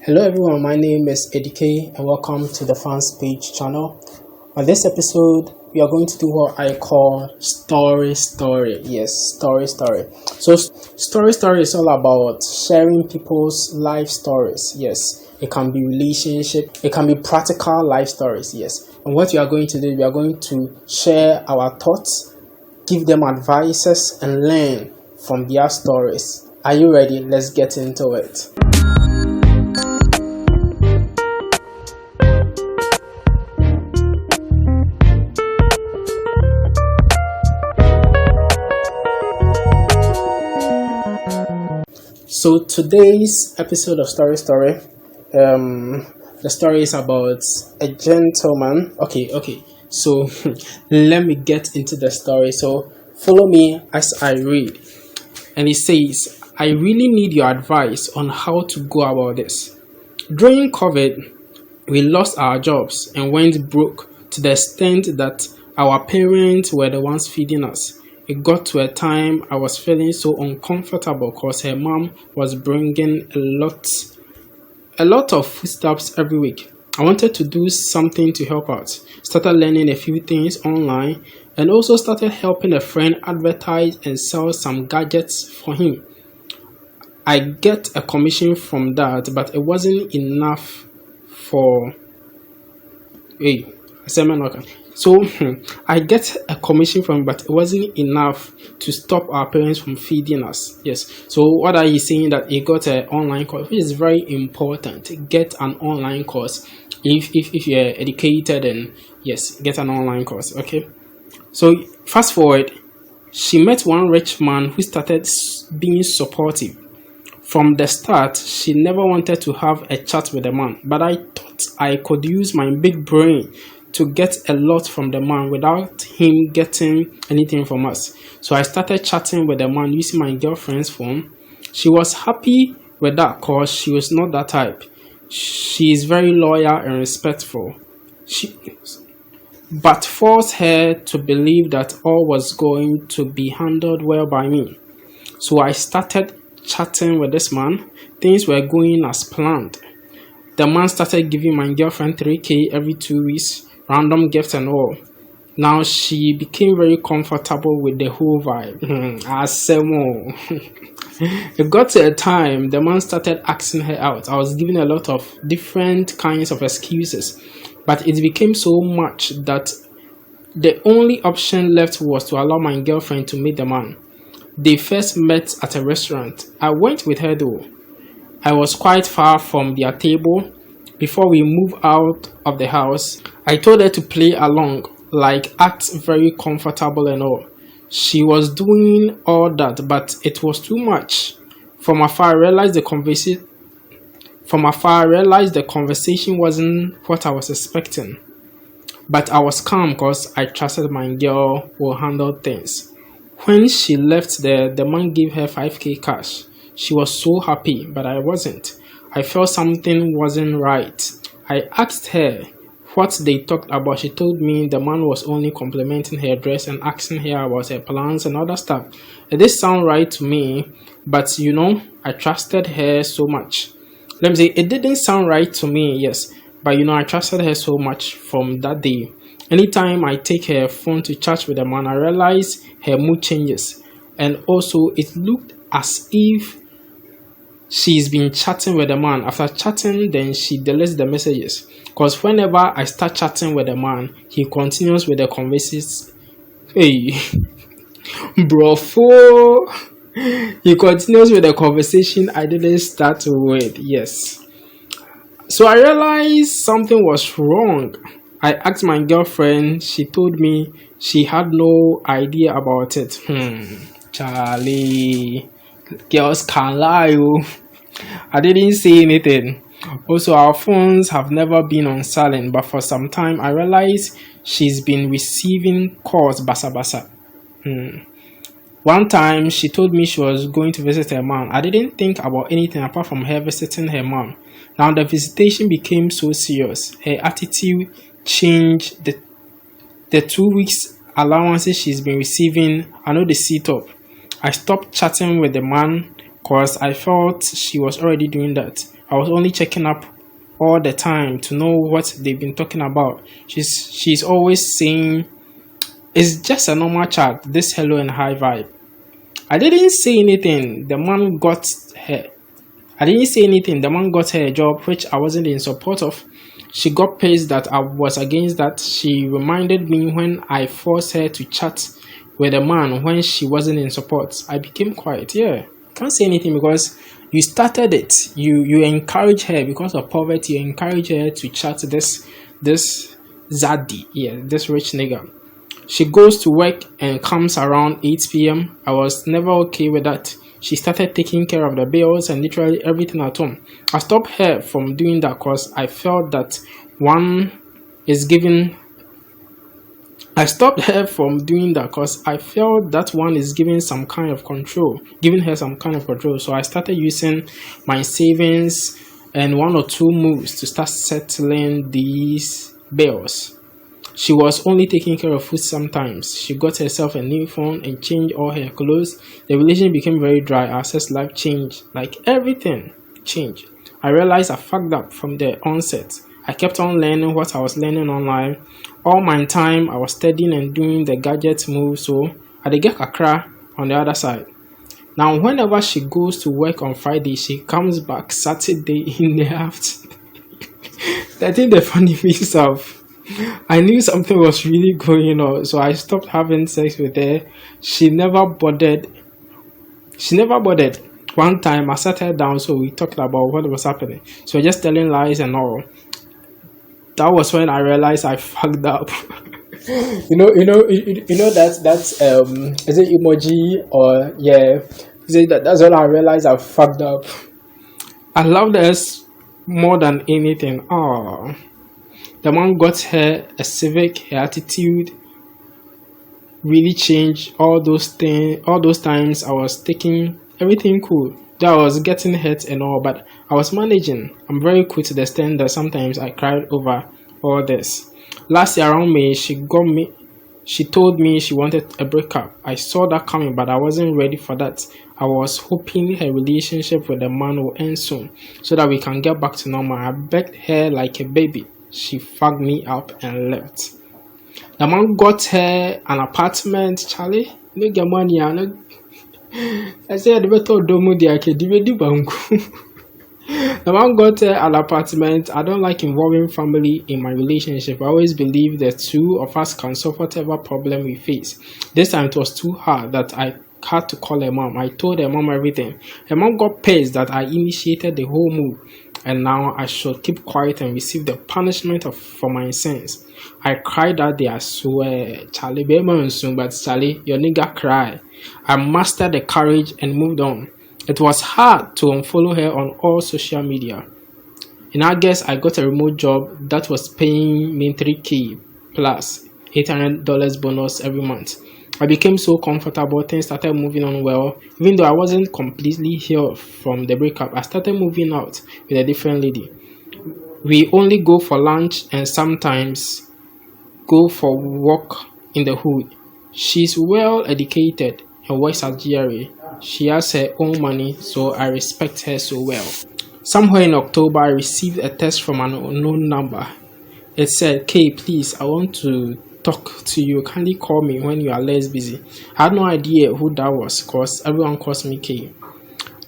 Hello everyone, my name is Edike and welcome to the Fans Page channel. On this episode, we are going to do what I call story. Yes, story. So story is all about sharing people's life stories. Yes, it can be relationship, it can be practical life stories. Yes, and what we are going to do, we are going to share our thoughts, give them advices and learn from their stories. Are you ready? Let's get into it. So today's episode of Story, the story is about a gentleman. Okay. So let me get into the story. So follow me as I read. And it says, I really need your advice on how to go about this. During COVID, we lost our jobs and went broke to the extent that our parents were the ones feeding us. It got to a time I was feeling so uncomfortable because her mom was bringing a lot of foodstuffs every week. I wanted to do something to help out. Started learning a few things online and also started helping a friend advertise and sell some gadgets for him. I get a commission from that, but it wasn't enough for So I get a commission from, but it wasn't enough to stop our parents from feeding us. Yes. So what are you saying? That he got an online course, which is very important. Get an online course if you're educated, and yes, get an online course. Okay. So fast forward, she met one rich man who started being supportive. From the start, she never wanted to have a chat with the man, but I thought I could use my big brain to get a lot from the man without him getting anything from us. So I started chatting with the man using my girlfriend's phone. She was happy with that because she was not that type. She is very loyal and respectful. But forced her to believe that all was going to be handled well by me. So I started chatting with this man. Things were going as planned. The man started giving my girlfriend 3K every 2 weeks. Random gifts and all. Now she became very comfortable with the whole vibe. It got to a time the man started asking her out. I was giving a lot of different kinds of excuses, but it became so much that the only option left was to allow my girlfriend to meet the man. They first met at a restaurant. I went with her though. I was quite far from their table. Before we moved out of the house, I told her to play along, like act very comfortable and all. She was doing all that, but it was too much. From afar, I realized the conversation wasn't what I was expecting. But I was calm because I trusted my girl will handle things. When she left there, the man gave her 5K cash. She was so happy, but I wasn't. I felt something wasn't right. I asked her what they talked about. She told me the man was only complimenting her dress and asking her about her plans and other stuff. It did sound right to me, but I trusted her so much. Let me say, it didn't sound right to me, yes, but I trusted her so much from that day. Anytime I take her phone to chat with the man, I realize her mood changes. And also, it looked as if she's been chatting with the man. After chatting, then she deletes the messages. Because whenever I start chatting with the man, he continues with the conversation. Hey, brofo. He continues with the conversation I didn't start with. Yes. So I realized something was wrong. I asked my girlfriend. She told me she had no idea about it. Charlie. Girls can't lie. I didn't say anything. Also, our phones have never been on silent, but for some time I realized she's been receiving calls basa. One time she told me she was going to visit her mom. I didn't think about anything apart from her visiting her mom. Now the visitation became so serious. Her attitude changed. The 2 weeks allowances she's been receiving, I know the seat up. I stopped chatting with the man because I felt she was already doing that. I was only checking up all the time to know what they've been talking about. She's always saying it's just a normal chat, this hello and hi vibe. I didn't say anything. The man got her. I didn't say anything. The man got her a job which I wasn't in support of. She got pissed that I was against that. She reminded me when I forced her to chat with a man when she wasn't in support. I became quiet. Yeah, can't say anything because you started it. You encourage her because of poverty. You encourage her to chat this zaddy. Yeah, this rich nigga. She goes to work and comes around 8 p.m. I was never okay with that. She started taking care of the bills and literally everything at home. I stopped her from doing that because I felt that one is giving. I stopped her from doing that because I felt that one is giving some kind of control, giving her some kind of control. So I started using my savings and 1 or 2 moves to start settling these bills. She was only taking care of food sometimes. She got herself a new phone and changed all her clothes. The relationship became very dry. Our sex life changed. Like everything changed. I realized I fucked up from the onset. I kept on learning what I was learning online. All my time I was studying and doing the gadget move, so I did get kakra on the other side. Now whenever she goes to work on Friday, she comes back Saturday in the afternoon. I think the funny piece of I knew something was really going on, so I stopped having sex with her. She never bothered. One time I sat her down, so we talked about what was happening. So we're just telling lies and all. That was when I realized I fucked up. you know that's is it emoji or yeah? That's when I realized I fucked up. I loved her more than anything. Oh. The man got her a civic. Her attitude really changed. All those times I was taking everything cool. Though I was getting hurt and all, but I was managing. I'm very cool to the extent that sometimes I cried over all this. Last year around May, she told me she wanted a breakup. I saw that coming, but I wasn't ready for that. I was hoping her relationship with the man will end soon, so that we can get back to normal. I begged her like a baby. She fucked me up and left. The man got her an apartment. Charlie, no get money. I said, the better domo di ake di banku. The man got her an apartment. I don't like involving family in my relationship. I always believe the two of us can solve whatever problem we face. This time it was too hard that I had to call her mom. I told her mom everything. Her mom got pissed that I initiated the whole move, and now I should keep quiet and receive the punishment for my sins. I cried that day, I swear. Charlie, baby, soon, but Charlie, your nigga cry. I mastered the courage and moved on. It was hard to unfollow her on all social media. In August, I got a remote job that was paying me $3,000 plus $800 bonus every month. I became so comfortable, things started moving on well. Even though I wasn't completely healed from the breakup, I started moving out with a different lady. We only go for lunch and sometimes go for walk in the hood. She's well educated and works at GRA. She has her own money, so I respect her so well. Somewhere in October, I received a text from an unknown number. It said, "Kay, please, I want to talk to you. Kindly call me when you are less busy." I had no idea who that was because everyone calls me Kay.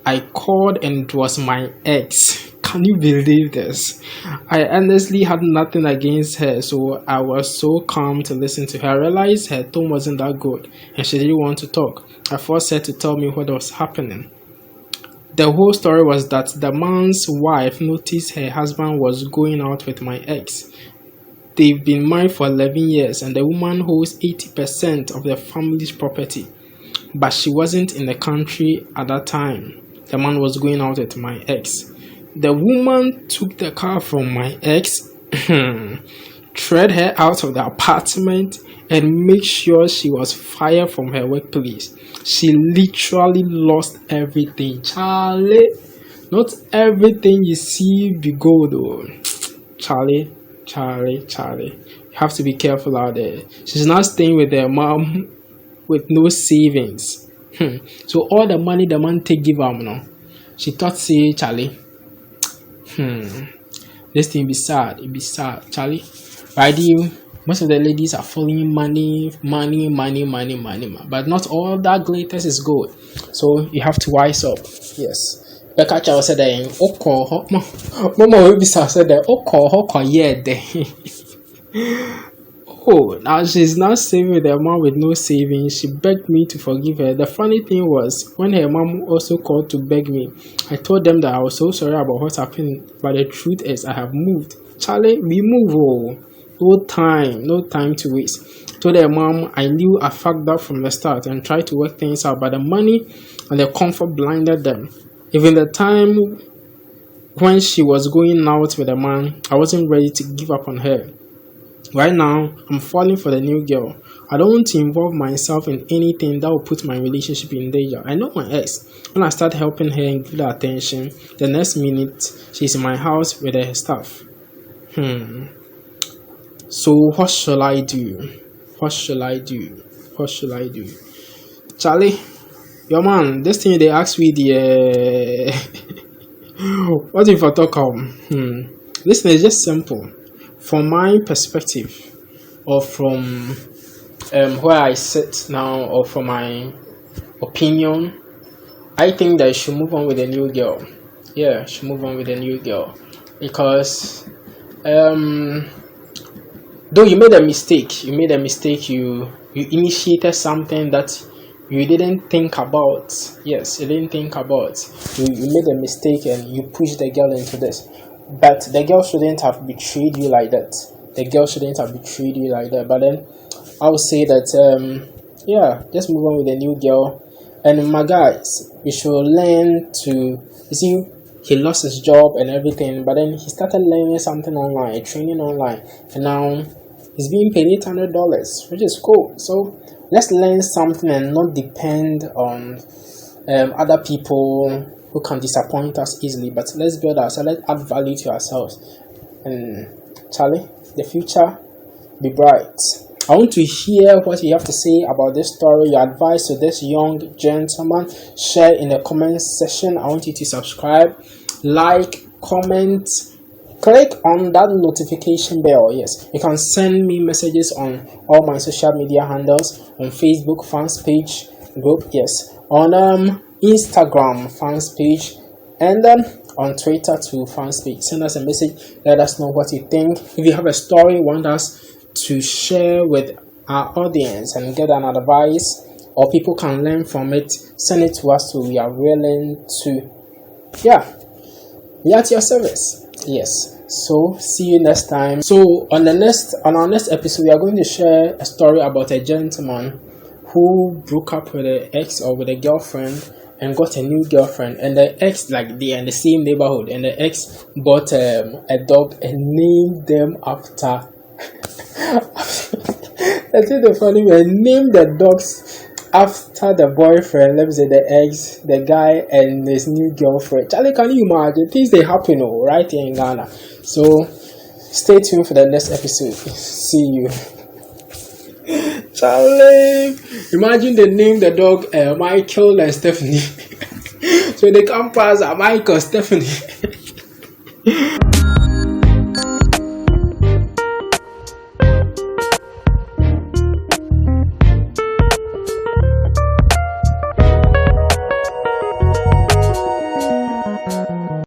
I called and it was my ex. Can you believe this? I honestly had nothing against her, so I was so calm to listen to her. I realized her tone wasn't that good and she didn't want to talk. I forced her to tell me what was happening. The whole story was that the man's wife noticed her husband was going out with my ex. They've been married for 11 years and the woman holds 80% of the family's property. But she wasn't in the country at that time. The man was going out with my ex. The woman took the car from my ex, threw her out of the apartment, and made sure she was fired from her workplace. She literally lost everything. Charlie, not everything you see be gold though. Charlie. You have to be careful out there. She's not staying with her mom with no savings. So all the money the man take give her, no. She thought, say, Charlie, This thing be sad. It be sad, Charlie. Right, you. Most of the ladies are following money, but not all that glitters is gold. So you have to wise up. Yes. Becca Chow said, Mama will be said that, Oh, now she's not saving with her mom with no savings. She begged me to forgive her. The funny thing was, when her mom also called to beg me, I told them that I was so sorry about what happened, but the truth is I have moved. Charlie, we move. Oh. No time to waste. Told her mom I knew I fucked up from the start and tried to work things out, but the money and the comfort blinded them. Even the time when she was going out with a man, I wasn't ready to give up on her. Right now, I'm falling for the new girl. I don't want to involve myself in anything that will put my relationship in danger. I know my ex. When I start helping her and give her attention, the next minute, she's in my house with her stuff. So what shall I do? Charlie, your man, this thing they asked me what if I talk Listen, it's just simple. From my perspective, or from where I sit now, or from my opinion, I think that you should move on with a new girl. Yeah, should move on with a new girl. Because though you made a mistake, you initiated something that you didn't think about. Yes, you didn't think about. You made a mistake and you pushed the girl into this. But the girl shouldn't have betrayed you like that. But then I would say that, just move on with a new girl. And my guys, we should learn to, you see, he lost his job and everything, but then he started learning something online, training online, and now he's being paid $800, which is cool. So let's learn something and not depend on other people who can disappoint us easily. But let's build ourselves, let's add value to ourselves. And Charlie, the future be bright. I want to hear what you have to say about this story, your advice to this young gentleman. Share in the comment section. I want you to subscribe, like, comment, click on that notification bell. Yes, you can send me messages on all my social media handles, on Facebook fans page group, yes, on Instagram fans page, and then on Twitter to fans page. Send us a message, let us know what you think. If you have a story you want us to share with our audience and get an advice, or people can learn from it, send it to us. So we are willing to be at your service. Yes. So see you next time. So on our next episode, we are going to share a story about a gentleman who broke up with an ex or with a girlfriend and got a new girlfriend, and the ex, like, they are in the same neighborhood, and the ex bought a dog and named them after I think the funny way, named the dogs after the boyfriend, let me say the ex, the guy, and his new girlfriend. Charlie, can you imagine? Things they happen right here in Ghana. So stay tuned for the next episode. See you. Charlie, imagine they name the dog Michael and Stephanie. So they come pass Michael, Stephanie.